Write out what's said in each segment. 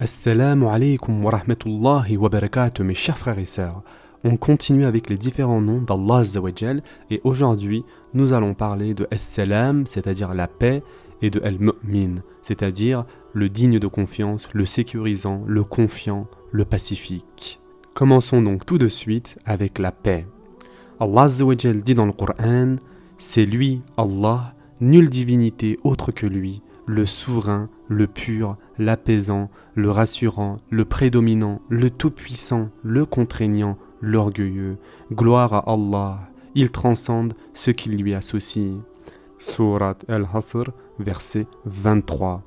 Assalamu alaikum wa rahmatullahi wa barakatuh, mes chers frères et sœurs. On continue avec les différents noms d'Allah Azza wa Jal et aujourd'hui nous allons parler de As-Salam, c'est-à-dire la paix, et de Al-Mu'min, c'est-à-dire le digne de confiance, le sécurisant, le confiant, le pacifique. Commençons donc tout de suite avec la paix. Allah Azza wa Jal dit dans le Coran, c'est lui, Allah, nulle divinité autre que lui, le souverain, le pur, l'apaisant, le rassurant, le prédominant, le tout-puissant, le contraignant, l'orgueilleux. Gloire à Allah, il transcende ce qui lui associe. Surat Al-Hasr, verset 23.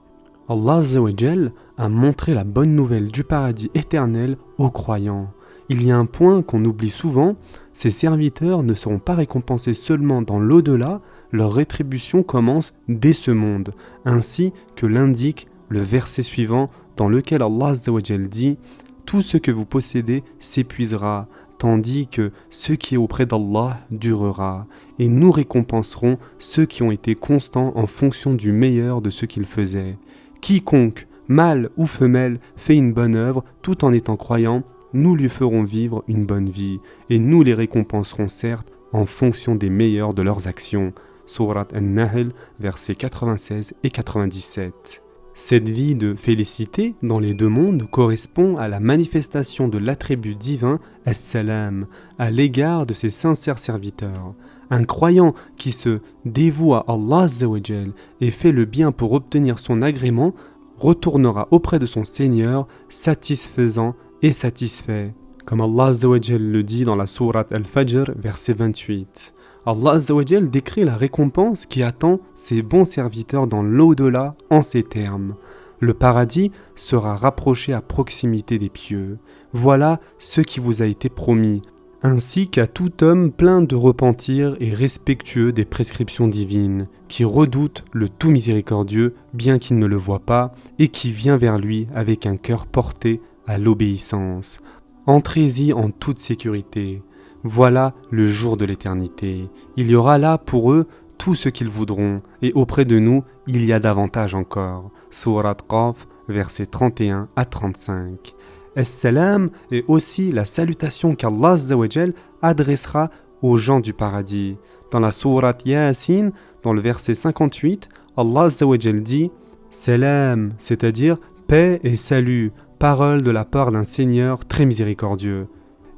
Allah Azza wa Jal a montré la bonne nouvelle du paradis éternel aux croyants. Il y a un point qu'on oublie souvent, ces serviteurs ne seront pas récompensés seulement dans l'au-delà, leur rétribution commence dès ce monde, ainsi que l'indique le verset suivant dans lequel Allah Azza wa Jal dit « Tout ce que vous possédez s'épuisera, tandis que ce qui est auprès d'Allah durera, et nous récompenserons ceux qui ont été constants en fonction du meilleur de ce qu'ils faisaient. Quiconque, mâle ou femelle, fait une bonne œuvre tout en étant croyant, nous lui ferons vivre une bonne vie, et nous les récompenserons certes en fonction des meilleurs de leurs actions. » Surat An-Nahl, versets 96 et 97. Cette vie de félicité dans les deux mondes correspond à la manifestation de l'attribut divin As-Salam à l'égard de ses sincères serviteurs. Un croyant qui se dévoue à Allah Azza wa Jal et fait le bien pour obtenir son agrément retournera auprès de son Seigneur satisfaisant et satisfait. Comme Allah Azza wa Jal le dit dans la sourate Al-Fajr, verset 28. Allah Azza wa Jal décrit la récompense qui attend ses bons serviteurs dans l'au-delà en ces termes. Le paradis sera rapproché à proximité des pieux. Voilà ce qui vous a été promis, ainsi qu'à tout homme plein de repentir et respectueux des prescriptions divines, qui redoute le tout miséricordieux, bien qu'il ne le voie pas, et qui vient vers lui avec un cœur porté à l'obéissance. Entrez-y en toute sécurité. Voilà le jour de l'éternité. Il y aura là pour eux tout ce qu'ils voudront, et auprès de nous, il y a davantage encore. Surat Qaf, versets 31 à 35. As-Salam est aussi la salutation qu'Allah Azza wa Jal adressera aux gens du paradis. Dans la Surat Yasin, dans le verset 58, Allah Azza wa Jal dit « Salam », c'est-à-dire paix et salut, parole de la part d'un Seigneur très miséricordieux.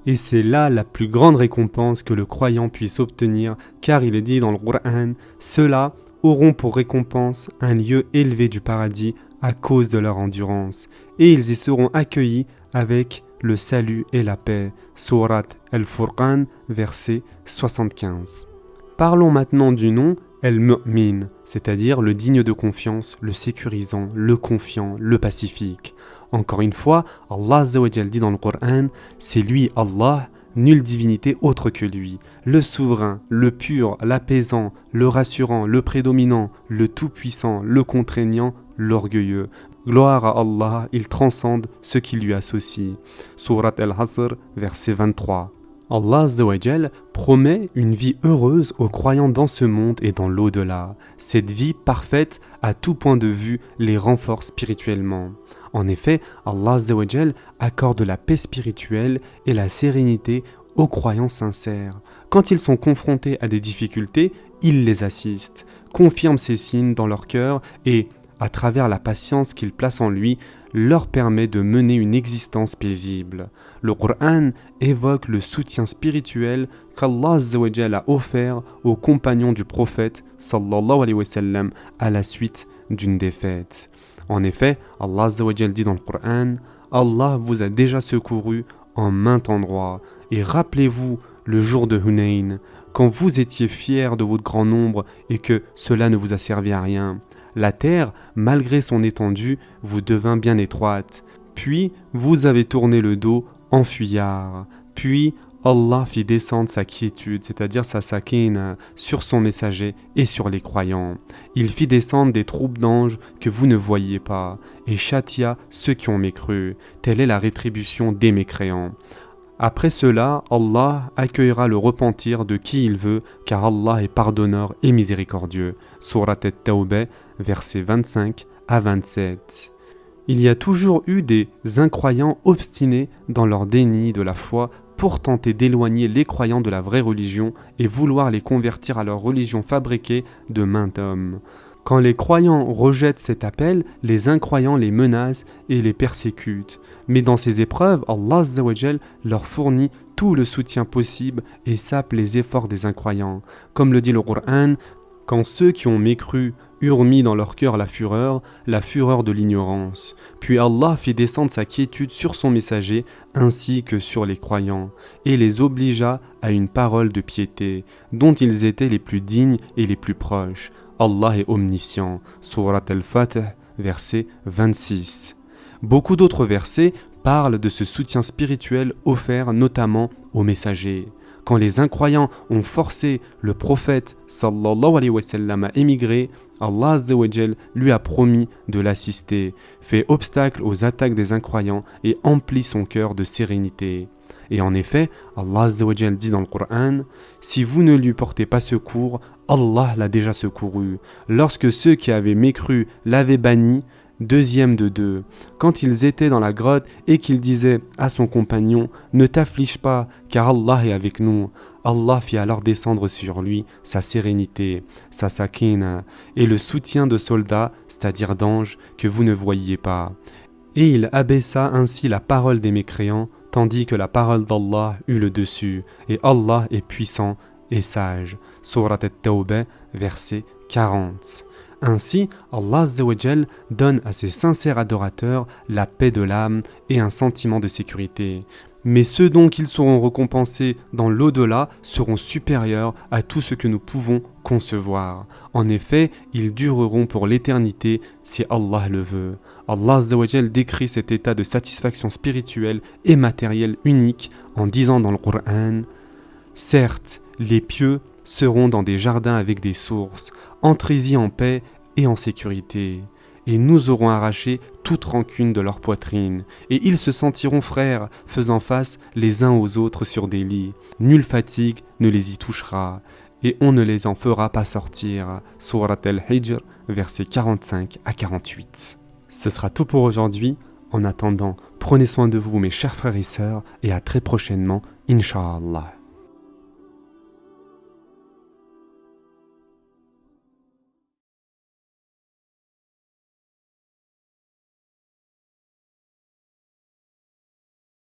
Et c'est là la plus grande récompense que le croyant puisse obtenir, car il est dit dans le Coran, ceux-là auront pour récompense un lieu élevé du paradis à cause de leur endurance, et ils y seront accueillis avec le salut et la paix. Surat Al-Furqan, verset 75. Parlons maintenant du nom Al-Mu'min, c'est-à-dire le digne de confiance, le sécurisant, le confiant, le pacifique. Encore une fois, Allah Azza wa Jal dit dans le Coran, c'est lui Allah, nulle divinité autre que lui, le souverain, le pur, l'apaisant, le rassurant, le prédominant, le tout-puissant, le contraignant, l'orgueilleux. Gloire à Allah, il transcende ce qui lui associe. Surat Al-Hasr, verset 23. Allah Azza wa Jal promet une vie heureuse aux croyants dans ce monde et dans l'au-delà. Cette vie parfaite, à tout point de vue, les renforce spirituellement. En effet, Allah Azza wa Jal accorde la paix spirituelle et la sérénité aux croyants sincères. Quand ils sont confrontés à des difficultés, il les assiste, confirme ses signes dans leur cœur et, à travers la patience qu'il place en lui, leur permet de mener une existence paisible. Le Coran évoque le soutien spirituel qu'Allah Azza wa Jal a offert aux compagnons du prophète sallallahu alayhi wa sallam à la suite d'une défaite. En effet, Allah Azza wa Jal dit dans le Coran, Allah vous a déjà secouru en maint endroit. Et rappelez-vous le jour de Hunayn, quand vous étiez fiers de votre grand nombre et que cela ne vous a servi à rien. La terre, malgré son étendue, vous devint bien étroite. Puis, vous avez tourné le dos en fuyard. Puis, Allah fit descendre sa quiétude, c'est-à-dire sa sakina, sur son messager et sur les croyants. Il fit descendre des troupes d'anges que vous ne voyiez pas, et châtia ceux qui ont mécru. Telle est la rétribution des mécréants. Après cela, Allah accueillera le repentir de qui il veut, car Allah est pardonneur et miséricordieux. Surat At-Tawbah, versets 25 à 27. Il y a toujours eu des incroyants obstinés dans leur déni de la foi pour tenter d'éloigner les croyants de la vraie religion et vouloir les convertir à leur religion fabriquée de main d'homme. Quand les croyants rejettent cet appel, les incroyants les menacent et les persécutent. Mais dans ces épreuves, Allah Azza wa Jal leur fournit tout le soutien possible et sape les efforts des incroyants. Comme le dit le Coran, quand ceux qui ont mécru eurent mis dans leur cœur la fureur de l'ignorance. Puis Allah fit descendre sa quiétude sur son messager ainsi que sur les croyants, et les obligea à une parole de piété, dont ils étaient les plus dignes et les plus proches. Allah est omniscient. Surat al-Fatih, verset 26. Beaucoup d'autres versets parlent de ce soutien spirituel offert notamment aux messagers. Quand les incroyants ont forcé le prophète sallallahu alayhi wa sallam à émigrer, Allah Azza wa Jal lui a promis de l'assister, fait obstacle aux attaques des incroyants et emplit son cœur de sérénité. Et en effet, Allah Azza wa Jal dit dans le Coran, « Si vous ne lui portez pas secours, Allah l'a déjà secouru. Lorsque ceux qui avaient mécru l'avaient banni, deuxième de deux, quand ils étaient dans la grotte et qu'il disait à son compagnon « Ne t'afflige pas, car Allah est avec nous », Allah fit alors descendre sur lui sa sérénité, sa sakina, et le soutien de soldats, c'est-à-dire d'anges, que vous ne voyiez pas. Et il abaissa ainsi la parole des mécréants, tandis que la parole d'Allah eut le dessus, et Allah est puissant et sage. Surat at-Tawbah, verset 40. Ainsi, Allah Azza wa Jal donne à ses sincères adorateurs la paix de l'âme et un sentiment de sécurité. Mais ceux dont ils seront récompensés dans l'au-delà seront supérieurs à tout ce que nous pouvons concevoir. En effet, ils dureront pour l'éternité si Allah le veut. Allah Azza wa Jal décrit cet état de satisfaction spirituelle et matérielle unique en disant dans le Coran « Certes, les pieux seront dans des jardins avec des sources, entrez-y en paix et en sécurité. Et nous aurons arraché toute rancune de leur poitrine, et ils se sentiront frères, faisant face les uns aux autres sur des lits. Nulle fatigue ne les y touchera, et on ne les en fera pas sortir. » Surat al-Hijr, versets 45 à 48. Ce sera tout pour aujourd'hui. En attendant, prenez soin de vous mes chers frères et sœurs, et à très prochainement, Inch'Allah.